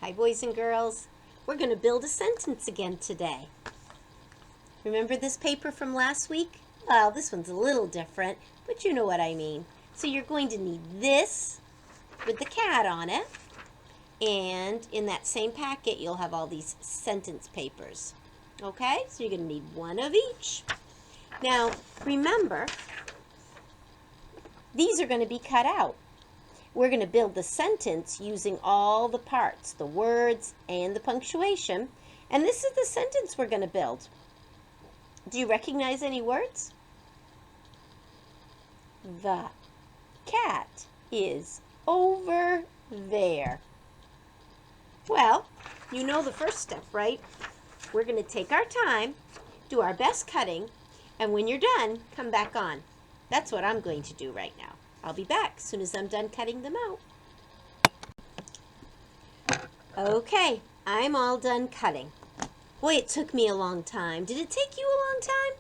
Hi, boys and girls. We're going to build a sentence again today. Remember this paper from last week? Well, this one's a little different, but you know what I mean. So you're going to need this with the cat on it. And in that same packet, you'll have all these sentence papers. Okay? So you're going to need one of each. Now, remember, these are going to be cut out. We're going to build the sentence using all the parts, the words and the punctuation. And this is the sentence we're going to build. Do you recognize any words? The cat is over there. Well, you know the first step, right? We're going to take our time, do our best cutting, and when you're done, come back on. That's what I'm going to do right now. I'll be back as soon as I'm done cutting them out. Okay, I'm all done cutting. Boy, it took me a long time. Did it take you a long time?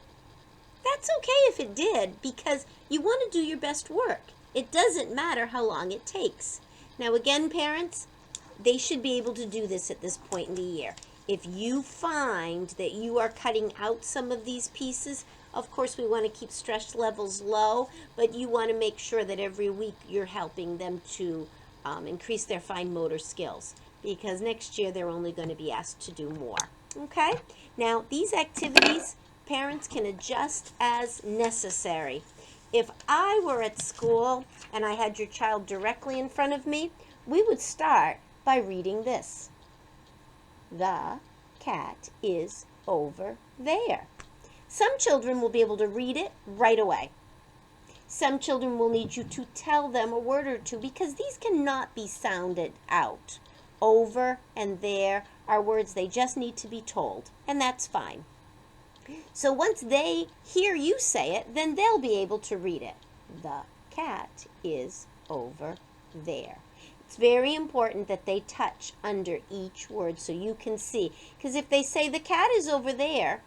That's okay if it did, because you want to do your best work. It doesn't matter how long it takes. Now again, parents, they should be able to do this at this point in the year. If you find that you are cutting out some of these pieces, of course we want to keep stress levels low, but you want to make sure that every week you're helping them to increase their fine motor skills, because next year they're only going to be asked to do more. Okay? Now, these activities, parents can adjust as necessary. If I were at school and I had your child directly in front of me, we would start by reading this. The cat is over there. Some children will be able to read it right away. Some children will need you to tell them a word or two because these cannot be sounded out. Over and there are words they just need to be told, and that's fine. So once they hear you say it, then they'll be able to read it. The cat is over there. It's very important that they touch under each word so you can see. Because if they say the cat is over there,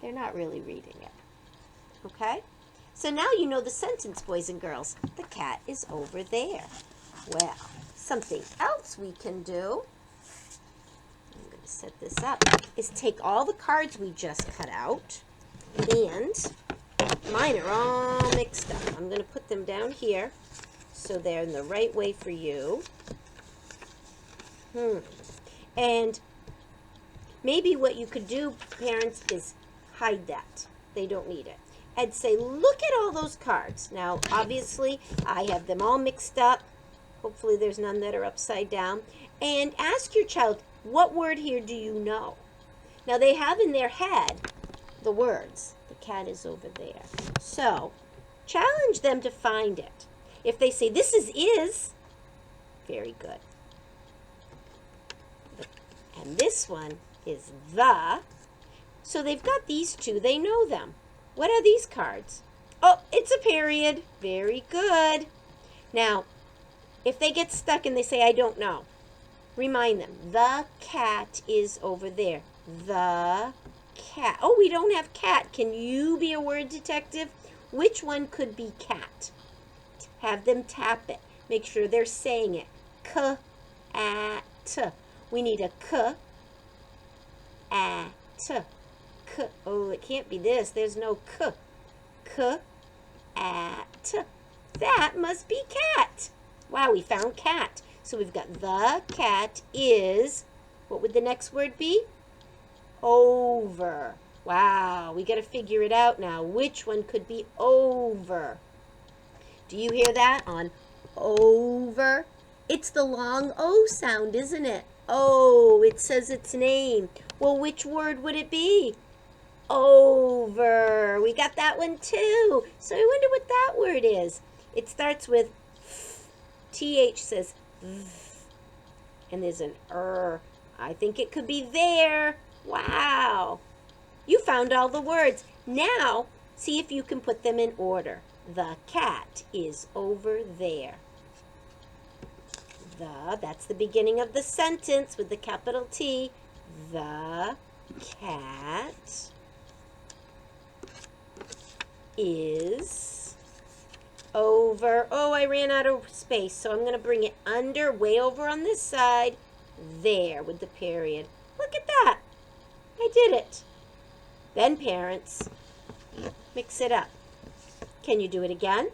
they're not really reading it. Okay? So now you know the sentence, boys and girls. The cat is over there. Well, something else we can do, I'm going to set this up, is take all the cards we just cut out, and mine are all mixed up. I'm going to put them down here so they're in the right way for you. And maybe what you could do, parents, is hide that. They don't need it. And say, look at all those cards. Now, obviously, I have them all mixed up. Hopefully there's none that are upside down. And ask your child, what word here do you know? Now, they have in their head the words. The cat is over there. So, challenge them to find it. If they say, this is, very good. And this one is the. So they've got these two. They know them. What are these cards? Oh, it's a period. Very good. Now, if they get stuck and they say, I don't know, remind them, the cat is over there. The cat. Oh, we don't have cat. Can you be a word detective? Which one could be cat? Have them tap it. Make sure they're saying it. K-at. We need a k-at. K. Oh, it can't be this. There's no k. K-at. That must be cat. Wow, we found cat. So we've got the cat is, what would the next word be? Over. Wow, we got to figure it out now. Which one could be over? Do you hear that on over? It's the long O sound, isn't it? Oh, it says its name. Well, which word would it be? Over. We got that one too. So I wonder what that word is. It starts with TH says and there's an I think it could be there. Wow. You found all the words. Now, see if you can put them in order. The cat is over there. That's the beginning of the sentence with the capital T. The cat is over. Oh, I ran out of space, so I'm going to bring it under, way over on this side. there with the period. Look at that. I did it. Then parents, mix it up. Can you do it again?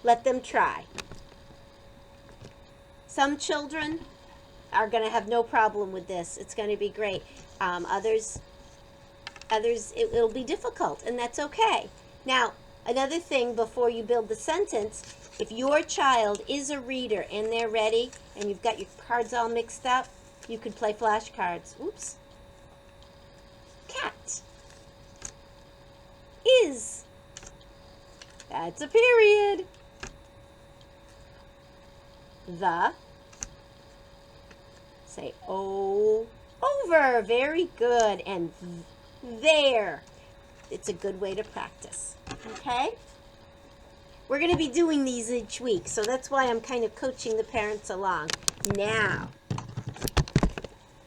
Let them try. Some children are going to have no problem with this. It's going to be great. Others, it'll be difficult, and that's okay. Now, another thing before you build the sentence, if your child is a reader and they're ready, and you've got your cards all mixed up, you could play flashcards. Oops. Cat is. That's a period. The. Say oh, over. Very good. And there. It's a good way to practice. Okay? We're going to be doing these each week, so that's why I'm kind of coaching the parents along. Now,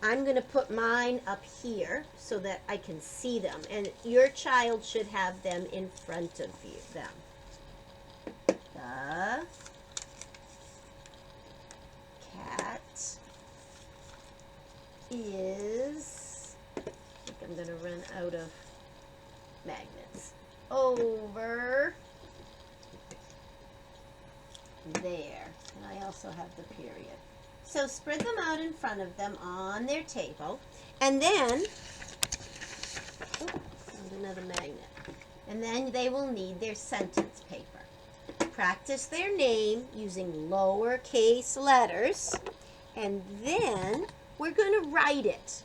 I'm going to put mine up here so that I can see them. And your child should have them in front of you. The cat is, I think I'm going to run out of magnets. Over there. And I also have the period. So spread them out in front of them on their table. And then, found another magnet. And then they will need their sentence paper. Practice their name using lowercase letters. And then we're going to write it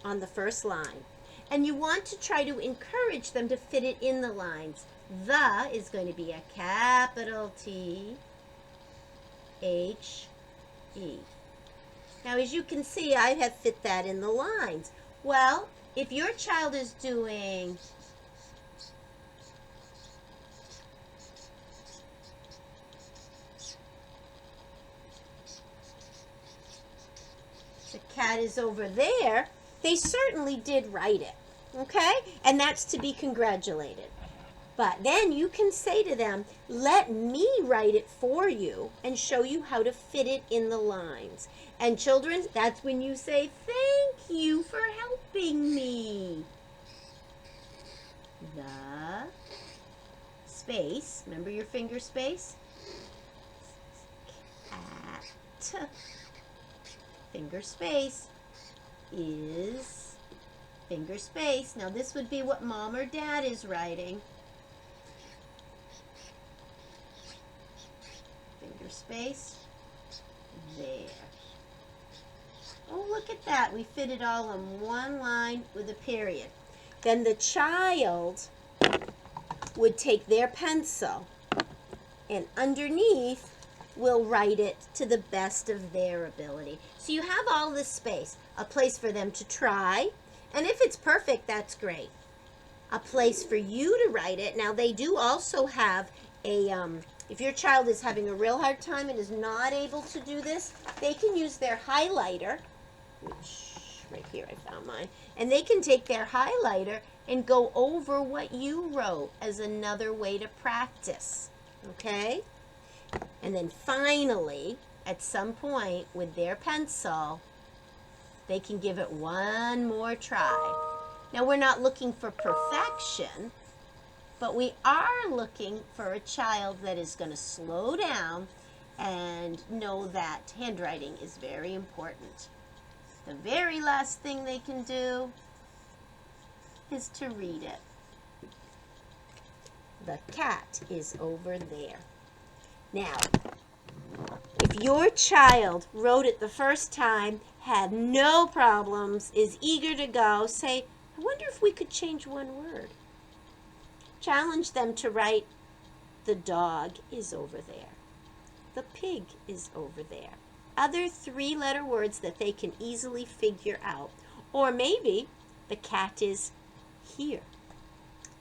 on the first line. And you want to try to encourage them to fit it in the lines. The is going to be a capital T, H, E. Now, as you can see, I have fit that in the lines. Well, if your child is doing the cat is over there, they certainly did write it, okay? And that's to be congratulated. But then you can say to them, let me write it for you and show you how to fit it in the lines. And children, that's when you say, thank you for helping me. The space, remember your finger space? Cat, finger space, is finger space. Now this would be what mom or dad is writing. Finger space, there. Oh, look at that. We fit it all in one line with a period. Then the child would take their pencil and underneath will write it to the best of their ability. So you have all this space, a place for them to try, and if it's perfect, that's great. A place for you to write it. Now they do also have a, if your child is having a real hard time and is not able to do this, they can use their highlighter, which right here I found mine, and they can take their highlighter and go over what you wrote as another way to practice, okay? And then finally, at some point with their pencil, they can give it one more try. Now we're not looking for perfection, but we are looking for a child that is going to slow down and know that handwriting is very important. The very last thing they can do is to read it. The cat is over there. Now, if your child wrote it the first time, had no problems, is eager to go, say, I wonder if we could change one word. Challenge them to write, the dog is over there. The pig is over there. Other three-letter words that they can easily figure out. Or maybe the cat is here.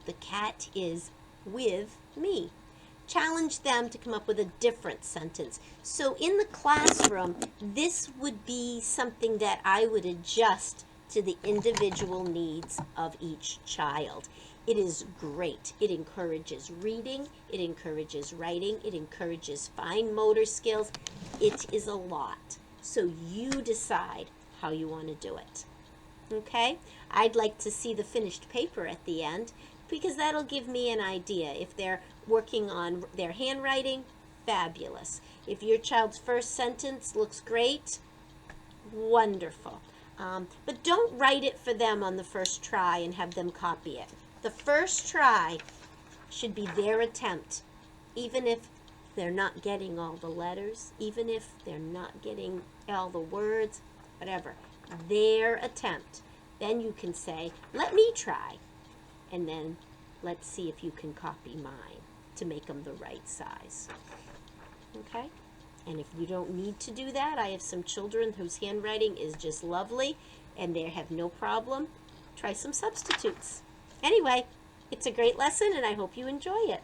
The cat is with me. Challenge them to come up with a different sentence. So in the classroom, this would be something that I would adjust to the individual needs of each child. It is great. It encourages reading, it encourages writing, it encourages fine motor skills. It is a lot. so you decide how you want to do it. Okay? I'd like to see the finished paper at the end because that'll give me an idea. If they're working on their handwriting, fabulous. If your child's first sentence looks great, wonderful. But don't write it for them on the first try and have them copy it. The first try should be their attempt, even if they're not getting all the letters, even if they're not getting all the words, whatever. Their attempt. Then you can say, let me try. And then let's see if you can copy mine to make them the right size. Okay? And if you don't need to do that, I have some children whose handwriting is just lovely and they have no problem. Try some substitutes. Anyway, it's a great lesson and I hope you enjoy it.